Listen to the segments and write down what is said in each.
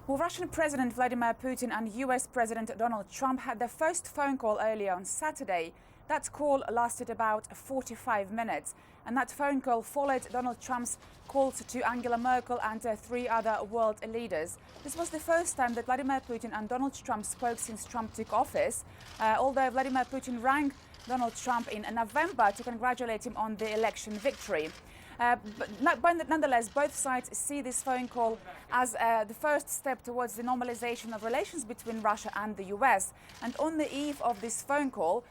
Well, Russian President Vladimir Putin and US President Donald Trump had their first phone call earlier on Saturday. That call lasted about 45 minutes, and that phone call followed Donald Trump's calls to Angela Merkel and three other world leaders. This was the first time that Vladimir Putin and Donald Trump spoke since Trump took office, although Vladimir Putin rang Donald Trump in November to congratulate him on the election victory. But nonetheless, both sides see this phone call as the first step towards the normalization of relations between Russia and the US. And on the eve of this phone call,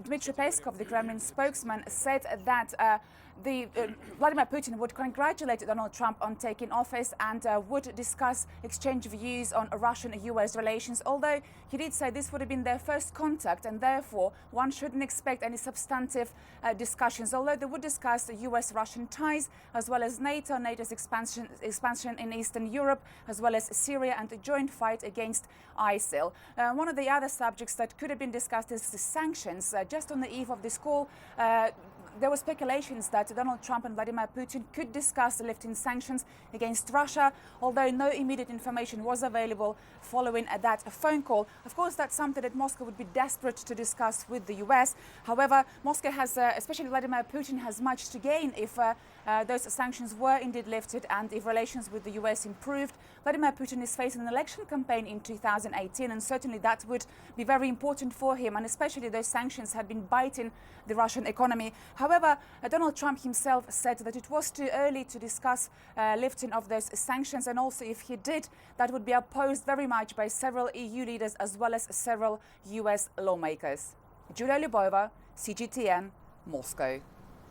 Dmitry Peskov, the Kremlin spokesman, said that Vladimir Putin would congratulate Donald Trump on taking office and would discuss exchange views on Russian-US relations, although he did say this would have been their first contact and therefore one shouldn't expect any substantive discussions, although they would discuss the US-Russian ties as well as NATO's expansion in Eastern Europe, as well as Syria and the joint fight against ISIL. One of the other subjects that could have been discussed is the sanctions. Just on the eve of this call, there were speculations that Donald Trump and Vladimir Putin could discuss lifting sanctions against Russia, although no immediate information was available following that phone call. Of course, that's something that Moscow would be desperate to discuss with the US. However, Moscow has, especially Vladimir Putin, has much to gain if those sanctions were indeed lifted and if relations with the US improved. Vladimir Putin is facing an election campaign in 2018, and certainly that would be very important for him, and especially those sanctions had been biting the Russian economy. However, Donald Trump himself said that it was too early to discuss lifting of those sanctions, and also if he did, that would be opposed very much by several EU leaders as well as several US lawmakers. Lyubova, CGTN, Moscow.